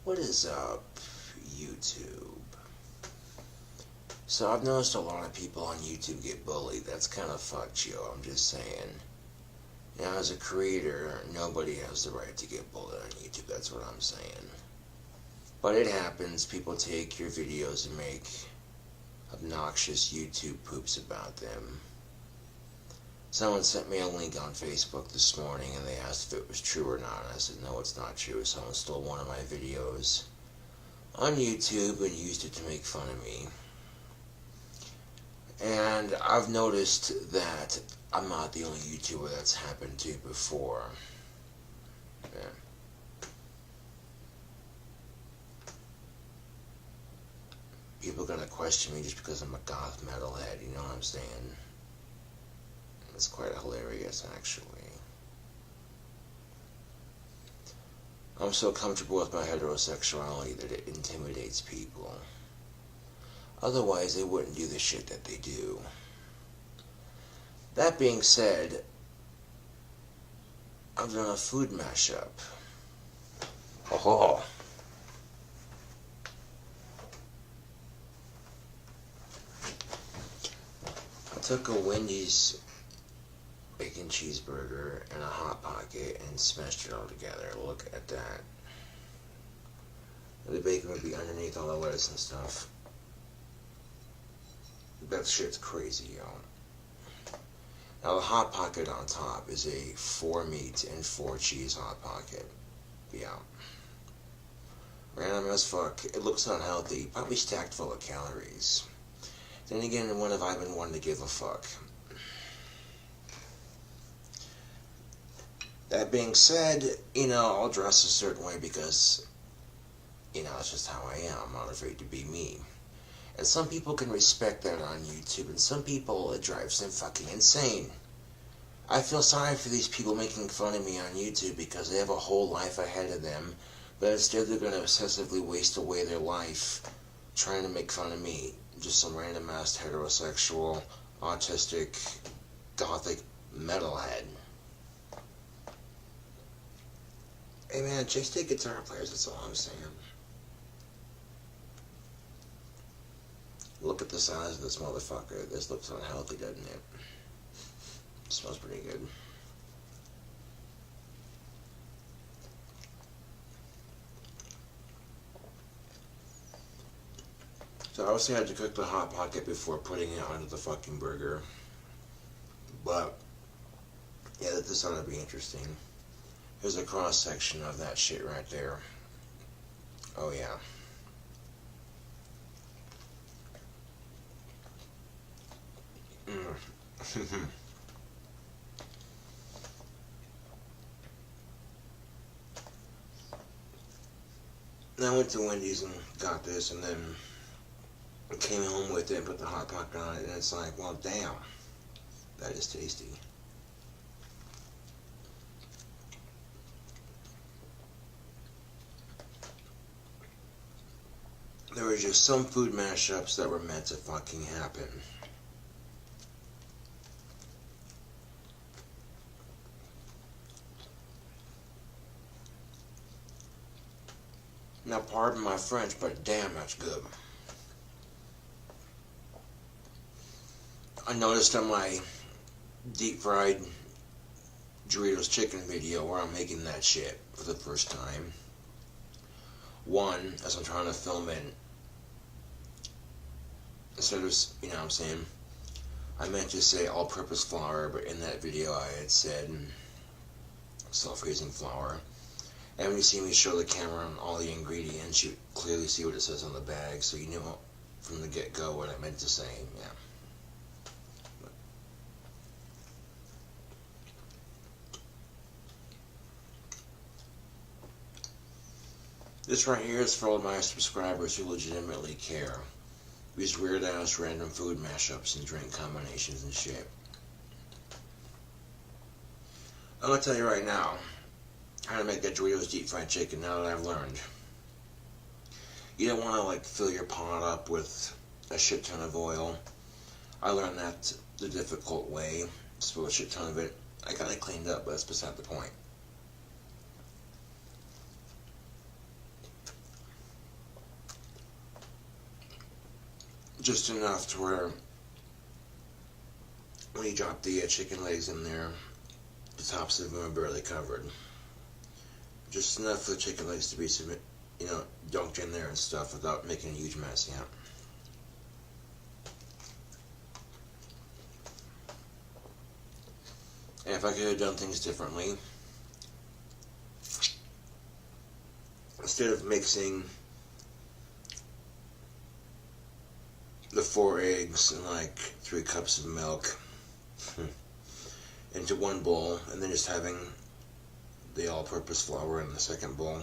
What is up, YouTube? So I've noticed a lot of people on YouTube get bullied. That's kind of fucked, yo. I'm just saying. You know, as a creator, nobody has the right to get bullied on YouTube. That's what I'm saying. But it happens. People take your videos and make obnoxious YouTube poops about them. Someone sent me a link on Facebook this morning and they asked if it was true or not. And I said, no, it's not true. Someone stole one of my videos on YouTube and used it to make fun of me. And I've noticed that I'm not the only YouTuber that's happened to before. Yeah. People are gonna question me just because I'm a goth metalhead, you know what I'm saying? It's quite hilarious, actually. I'm so comfortable with my heterosexuality that it intimidates people. Otherwise, they wouldn't do the shit that they do. That being said, I've done a food mashup. Oh. I took a Wendy's bacon cheeseburger and a Hot Pocket and smashed it all together. Look at that. The bacon would be underneath all the lettuce and stuff. That shit's crazy, yo. Now the Hot Pocket on top is a 4 meat and 4 cheese Hot Pocket. Yeah. Random as fuck. It looks unhealthy. Probably stacked full of calories. Then again, when have I been one to give a fuck? That being said, you know, I'll dress a certain way because, you know, it's just how I am. I'm not afraid to be me. And some people can respect that on YouTube, and some people, it drives them fucking insane. I feel sorry for these people making fun of me on YouTube because they have a whole life ahead of them, but instead they're going to obsessively waste away their life trying to make fun of me. Just some random-ass heterosexual, autistic, gothic metalhead. Hey man, chicks take guitar players, that's all I'm saying. Look at the size of this motherfucker. This looks unhealthy, doesn't it? It smells pretty good. So obviously I had to cook the Hot Pocket before putting it onto the fucking burger. But, yeah, this ought to be interesting. Here's a cross section of that shit right there. Oh yeah. I went to Wendy's and got this and then came home with it and put the Hot Pocket on it and it's like, well damn, that is tasty. There were just some food mashups that were meant to fucking happen. Now pardon my French, but damn that's good. I noticed on my deep fried Doritos chicken video where I'm making that shit for the first time. One, as I'm trying to film it, instead of, you know what I'm saying, I meant to say all-purpose flour, but in that video I had said self-raising flour. And when you see me show the camera on all the ingredients, you clearly see what it says on the bag, so you know from the get-go what I meant to say, yeah. This right here is for all my subscribers who legitimately care. These weird-ass random food mashups and drink combinations and shit. I'm gonna tell you right now how to make that Doritos deep fried chicken now that I've learned. You don't want to like fill your pot up with a shit ton of oil. I learned that the difficult way. Spill a shit ton of it. I got it cleaned up, but that's beside the point. just enough to where when you drop the chicken legs in there, the tops of them are barely covered. Just enough for the chicken legs to be, dunked in there and stuff without making a huge mess, yeah. And if I could have done things differently, instead of mixing the 4 eggs and like 3 cups of milk into one bowl, and then just having the all-purpose flour in the second bowl,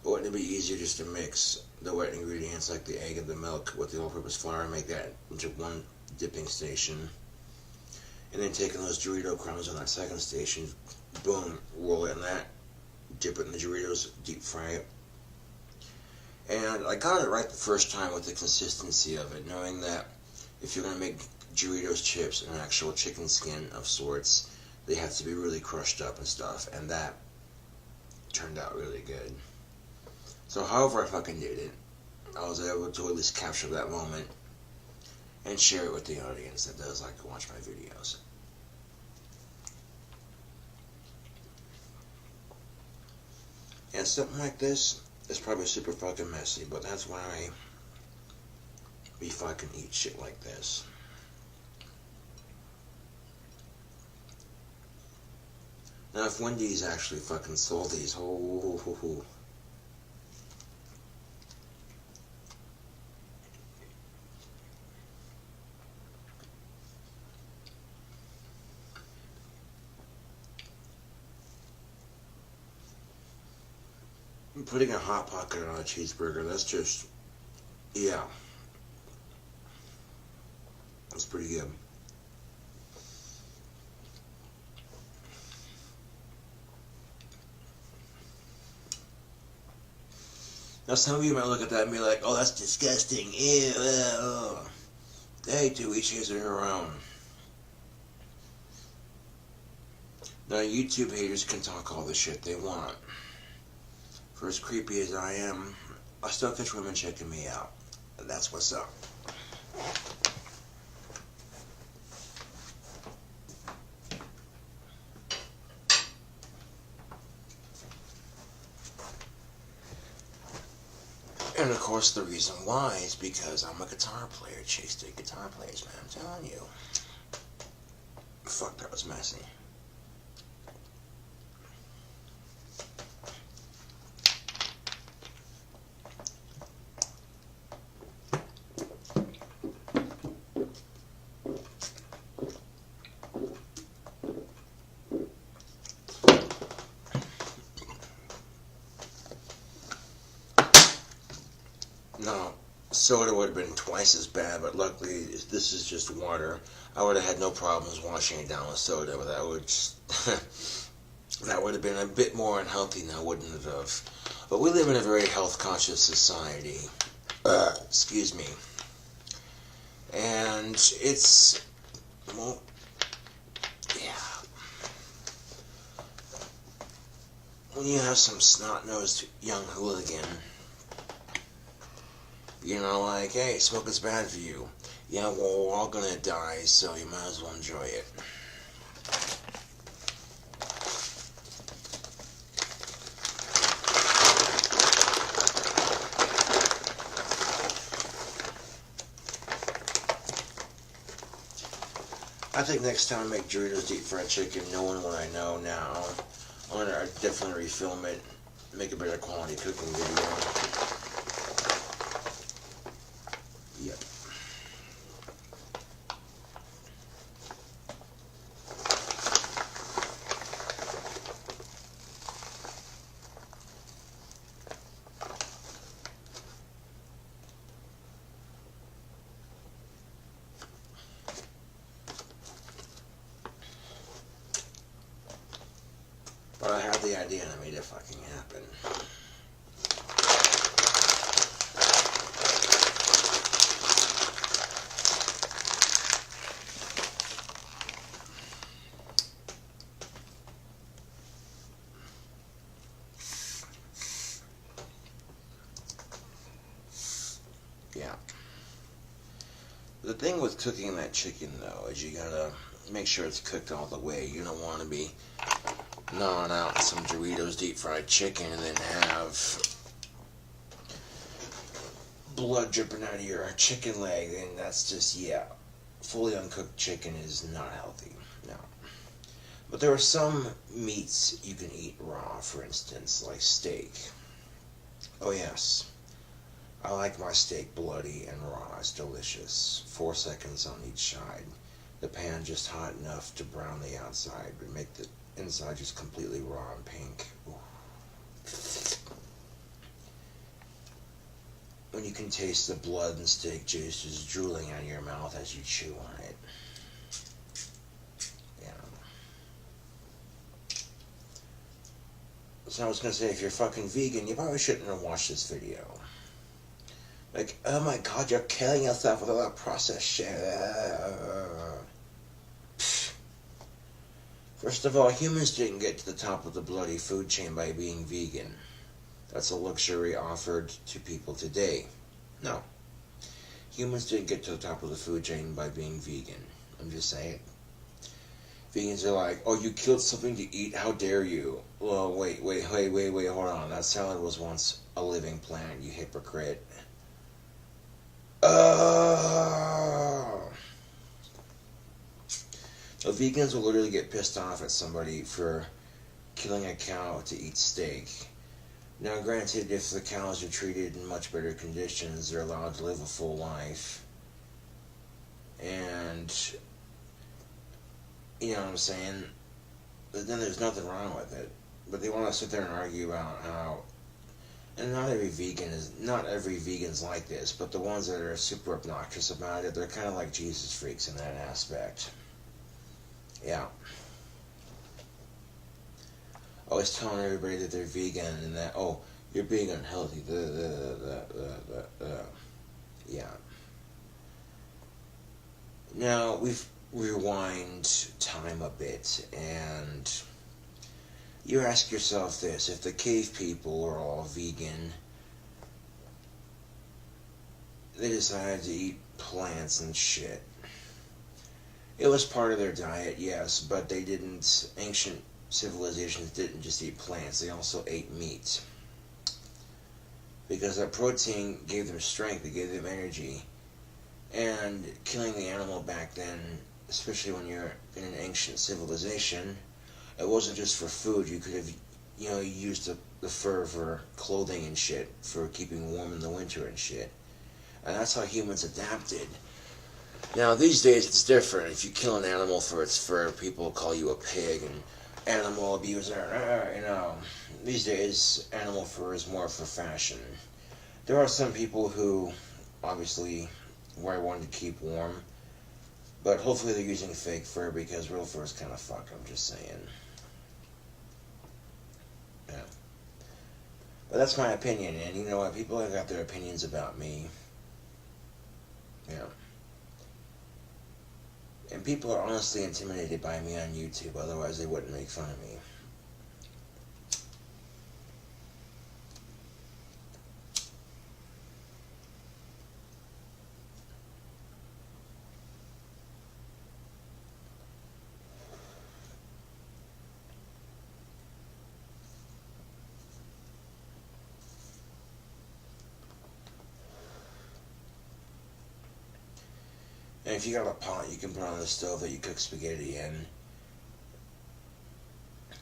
wouldn't it be easier just to mix the wet ingredients like the egg and the milk with the all-purpose flour and make that into one dipping station, and then taking those Dorito crumbs on that second station, boom, roll it in that, dip it in the Doritos, deep fry it. And I got it right the first time with the consistency of it, knowing that if you're going to make Doritos chips and an actual chicken skin of sorts, they have to be really crushed up and stuff, and that turned out really good. So however I fucking did it, I was able to at least capture that moment and share it with the audience that does like to watch my videos. And something like this is probably super fucking messy, but that's why we fucking eat shit like this. Now if Wendy's actually fucking sold these, putting a Hot Pocket on a cheeseburger, that's just, yeah, that's pretty good. Now some of you might look at that and be like, oh, that's disgusting, ew, Hey, to each his or her own. Now YouTube haters can talk all the shit they want. For as creepy as I am, I still catch women checking me out. That's what's up. And of course the reason why is because I'm a guitar player. Chicks dig guitar players, man, I'm telling you. Fuck, that was messy. No, soda would have been twice as bad, but luckily this is just water. I would have had no problems washing it down with soda, but that would just, that would have been a bit more unhealthy now, wouldn't it have? But we live in a very health-conscious society. Excuse me. And it's, well, yeah. When you have some snot-nosed young hooligan, you know, like, hey, smoking's bad for you. Yeah, well, we're all gonna die, so you might as well enjoy it. I think next time I make Doritos deep fried chicken, knowing what I know now, I'm gonna definitely refilm it, make a better quality cooking video. Yep. But I had the idea and I made it fucking happen. Yeah. The thing with cooking that chicken, though, is you gotta make sure it's cooked all the way. You don't want to be gnawing out some Doritos deep fried chicken and then have blood dripping out of your chicken leg. And that's just, yeah, fully uncooked chicken is not healthy. No. But there are some meats you can eat raw, for instance, like steak. Oh, yes. I like my steak bloody and raw. It's delicious. 4 seconds on each side. The pan just hot enough to brown the outside, but make the inside just completely raw and pink. Ooh. When you can taste the blood and steak juice just drooling out of your mouth as you chew on it. Yeah. So I was going to say, if you're fucking vegan, you probably shouldn't have watched this video. Like, oh my god, you're killing yourself with all that processed shit. First of all, humans didn't get to the top of the bloody food chain by being vegan. That's a luxury offered to people today. No. Humans didn't get to the top of the food chain by being vegan. I'm just saying. Vegans are like, oh, you killed something to eat? How dare you? Well, wait, hold on. That salad was once a living plant, you hypocrite. So vegans will literally get pissed off at somebody for killing a cow to eat steak. Now, granted, if the cows are treated in much better conditions, they're allowed to live a full life. And, you know what I'm saying? But then there's nothing wrong with it. But they want to sit there and argue about how, and not every vegan's like this, but the ones that are super obnoxious about it, they're kind of like Jesus freaks in that aspect. Yeah. Always telling everybody that they're vegan and that, oh, you're being unhealthy. Yeah. Now, we've rewind time a bit, and you ask yourself this: if the cave people were all vegan, they decided to eat plants and shit. It was part of their diet, yes, but they didn't. Ancient civilizations didn't just eat plants, they also ate meat. Because that protein gave them strength, it gave them energy. And killing the animal back then, especially when you're in an ancient civilization, it wasn't just for food. You could have, used the fur for clothing and shit, for keeping warm in the winter and shit. And that's how humans adapted. Now, these days it's different. If you kill an animal for its fur, people call you a pig and animal abuser, These days, animal fur is more for fashion. There are some people who, obviously, wear one to keep warm, but hopefully they're using fake fur because real fur is kind of fucked, I'm just saying. Yeah. But that's my opinion, and you know what? People have got their opinions about me. Yeah. And people are honestly intimidated by me on YouTube, otherwise they wouldn't make fun of me. And if you got a pot you can put on the stove that you cook spaghetti in,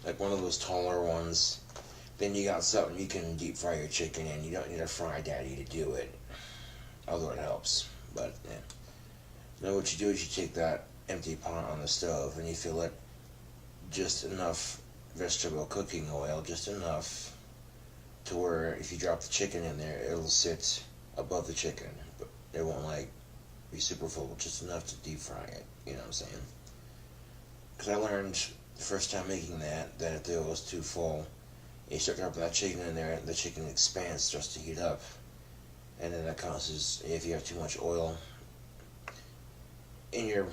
like one of those taller ones, then you got something you can deep fry your chicken in. You don't need a fry daddy to do it, although it helps. But yeah. Now what you do is you take that empty pot on the stove and you fill it just enough vegetable cooking oil, just enough to where if you drop the chicken in there, it'll sit above the chicken, but it won't be super full, just enough to deep fry it, you know what I'm saying? Because I learned the first time making that if it was too full, you start dropping that chicken in there, the chicken expands, starts to heat up, and then that causes, if you have too much oil in your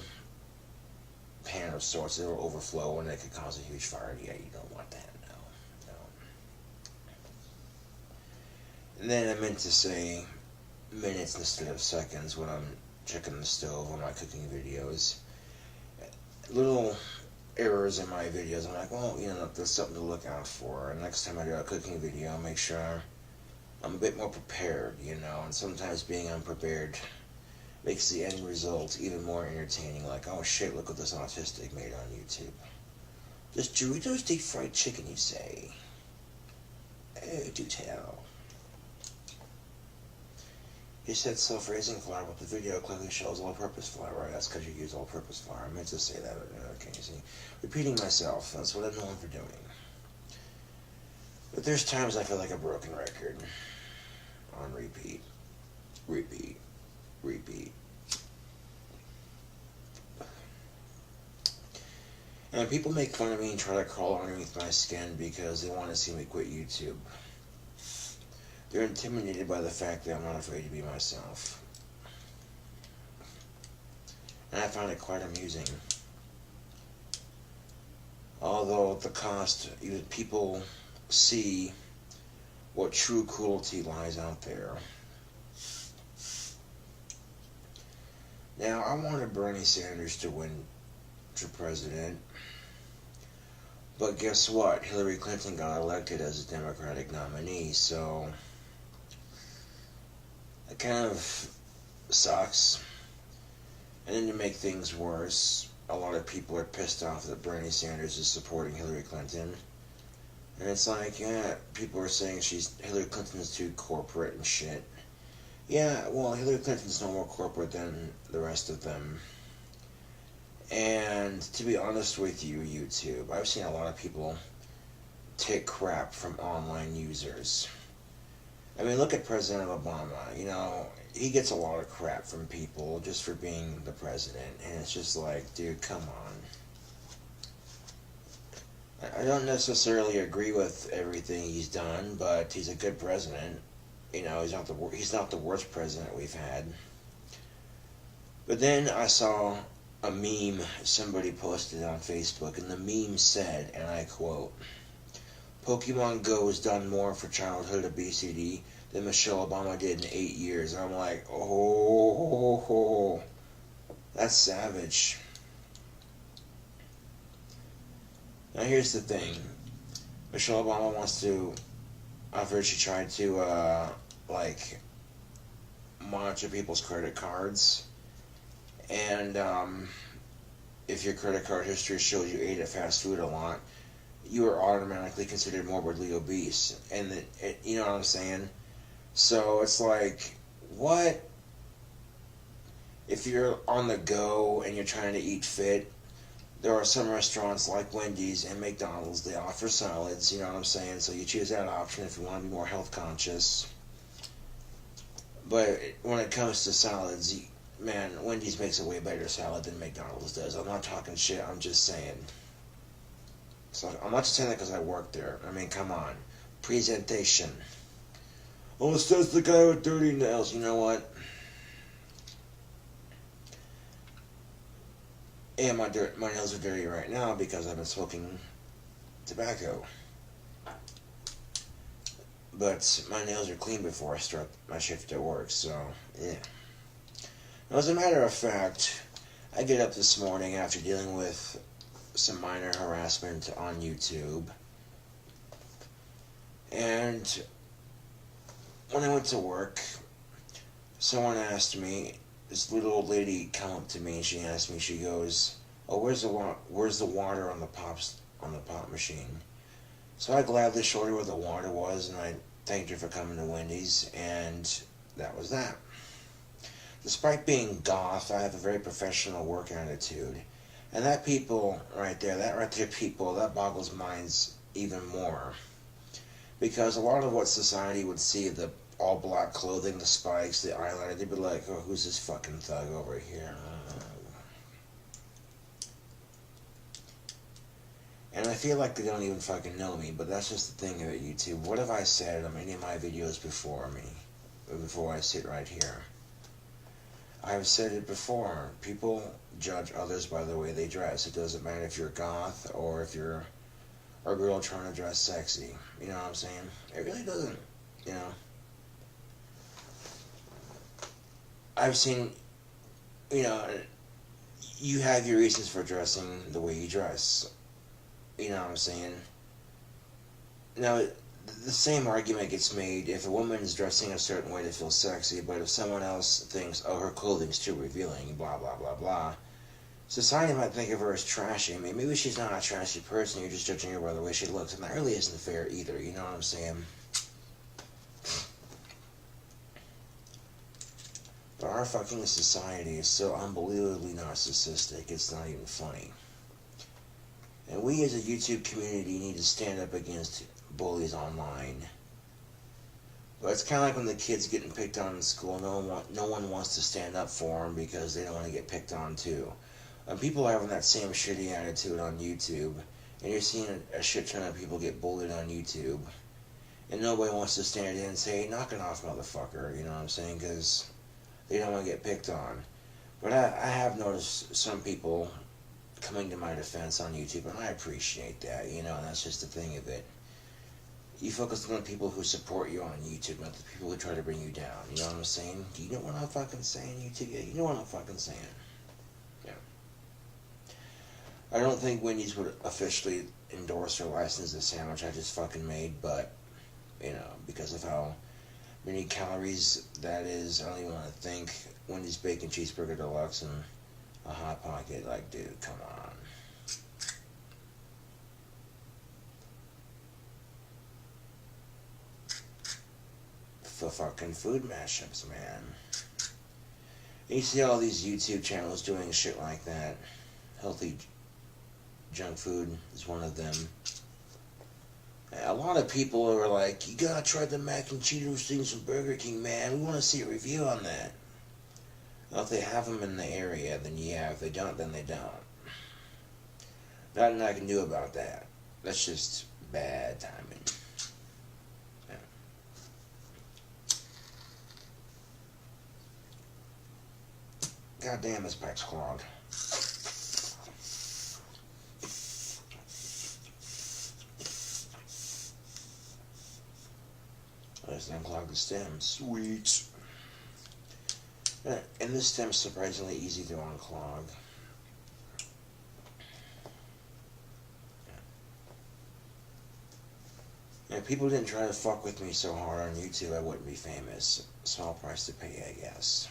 pan of sorts, it will overflow and it could cause a huge fire. Yeah, you don't want that, no. And then I meant to say minutes instead of seconds when I'm checking the stove on my cooking videos. Little errors in my videos, I'm like, well, there's something to look out for. And next time I do a cooking video, I'll make sure I'm a bit more prepared, and sometimes being unprepared makes the end result even more entertaining. Like, oh shit, look what this autistic made on YouTube. Just Doritos deep fried chicken, you say? Oh, do tell. He said self-raising flour, but the video clearly shows all-purpose flour. Right, that's because you use all-purpose flour. I meant to say that. Okay, see, repeating myself. That's what I'm known for doing. But there's times I feel like a broken record. On repeat. Repeat. Repeat. And people make fun of me and try to crawl underneath my skin because they want to see me quit YouTube. They're intimidated by the fact that I'm not afraid to be myself. And I find it quite amusing. Although at the cost, people see what true cruelty lies out there. Now, I wanted Bernie Sanders to win for president. But guess what? Hillary Clinton got elected as a Democratic nominee, so it kind of sucks. And then to make things worse, a lot of people are pissed off that Bernie Sanders is supporting Hillary Clinton. And it's like, yeah, people are saying Hillary Clinton is too corporate and shit. Yeah, well, Hillary Clinton's no more corporate than the rest of them. And to be honest with you, YouTube, I've seen a lot of people take crap from online users. I mean, look at President Obama. He gets a lot of crap from people just for being the president. And it's just like, dude, come on. I don't necessarily agree with everything he's done, but he's a good president. He's not the worst president we've had. But then I saw a meme somebody posted on Facebook, and the meme said, and I quote, "Pokemon Go has done more for childhood obesity than Michelle Obama did in 8 years." And I'm like, oh, that's savage. Now here's the thing. Michelle Obama wants to, I've heard she tried to, monitor people's credit cards. And if your credit card history shows you ate at fast food a lot, you are automatically considered morbidly obese. And you know what I'm saying? So it's like, what? If you're on the go and you're trying to eat fit, there are some restaurants like Wendy's and McDonald's, they offer salads, you know what I'm saying? So you choose that option if you want to be more health conscious. But when it comes to salads, man, Wendy's makes a way better salad than McDonald's does. I'm not talking shit, I'm just saying. So I'm not just saying that because I work there. I mean, come on. Presentation. Oh, it says the guy with dirty nails. You know what? Yeah, my nails are dirty right now because I've been smoking tobacco. But my nails are clean before I start my shift at work, so, yeah. Now, as a matter of fact, I get up this morning after dealing with some minor harassment on YouTube. And when I went to work, someone asked me, this little old lady come up to me and she asked me, she goes, "Oh, where's the water on the pop machine?" So I gladly showed her where the water was, and I thanked her for coming to Wendy's, and that was that. Despite being goth, I have a very professional work attitude, and that boggles minds even more, because a lot of what society would see, the all black clothing, the spikes, the eyeliner, they'd be like, "Oh, who's this fucking thug over here?" And I feel like they don't even fucking know me, but that's just the thing about YouTube. What have I said on any of my videos before I sit right here? I've said it before. People judge others by the way they dress. It doesn't matter if you're goth or if you're a girl trying to dress sexy. You know what I'm saying? It really doesn't, I've seen you know, you have your reasons for dressing the way you dress. You know what I'm saying? Now, the same argument gets made if a woman is dressing a certain way to feel sexy, but if someone else thinks, oh, her clothing's too revealing, blah, blah, blah, blah, society might think of her as trashy. I mean, maybe she's not a trashy person, you're just judging her by the way she looks, and that really isn't fair either, you know what I'm saying? But our fucking society is so unbelievably narcissistic, it's not even funny. And we as a YouTube community need to stand up against bullies online. But it's kind of like when the kid's getting picked on in school, no one wants to stand up for them because they don't want to get picked on too. And people are having that same shitty attitude on YouTube, and you're seeing a shit ton of people get bullied on YouTube, and nobody wants to stand in and say, hey, knock it off, motherfucker, you know what I'm saying, because they don't want to get picked on. But I have noticed some people coming to my defense on YouTube, and I appreciate that, you know, and that's just the thing of it. You focus on the people who support you on YouTube, not the people who try to bring you down, you know what I'm saying? Do you know what I'm fucking saying, YouTube? Yeah, you know what I'm fucking saying. Yeah. I don't think Wendy's would officially endorse or license the sandwich I just fucking made, but, you know, because of how many calories that is, I don't even want to think. Wendy's Bacon Cheeseburger Deluxe and a Hot Pocket, like, dude, come on. For fucking food mashups, man. And you see all these YouTube channels doing shit like that. Healthy junk food is one of them. A lot of people are like, you gotta try the mac and Cheetos things from Burger King, man. We want to see a review on that. Well, if they have them in the area, then yeah. If they don't, then they don't. Nothing I can do about that. That's just bad timing. Yeah. God damn, this pipe's clogged. I just unclog the stem. Sweet. And this stem's surprisingly easy to unclog. If people didn't try to fuck with me so hard on YouTube, I wouldn't be famous. Small price to pay, I guess.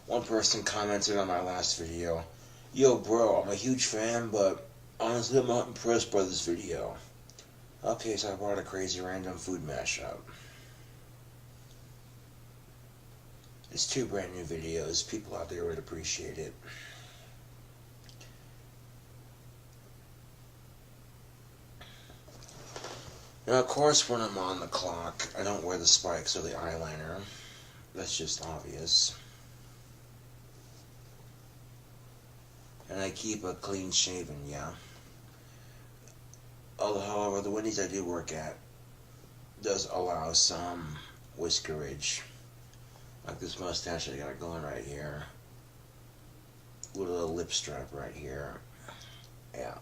One person commented on my last video, yo bro, I'm a huge fan, but honestly I'm not impressed by this video. Okay, so I brought a crazy random food mashup. It's 2 brand new videos, people out there would appreciate it. Now of course when I'm on the clock, I don't wear the spikes or the eyeliner. That's just obvious. And I keep a clean shaven, yeah. Although, however, the Wendy's I do work at does allow some whiskerage. Like this mustache I got going right here. With a little lip strap right here. Yeah.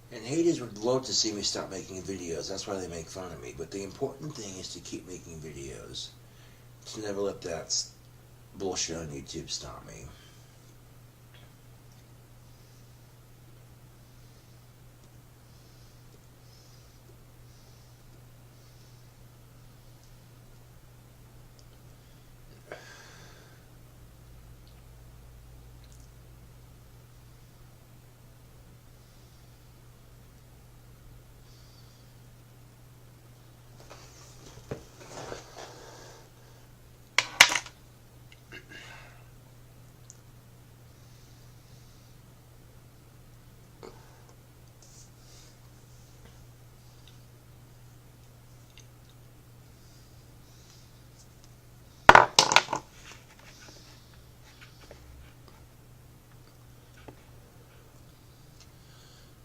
And haters would love to see me stop making videos. That's why they make fun of me. But the important thing is to keep making videos. To never let that bullshit on YouTube stop me.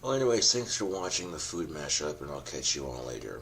Well, anyways, thanks for watching the food mashup, and I'll catch you all later.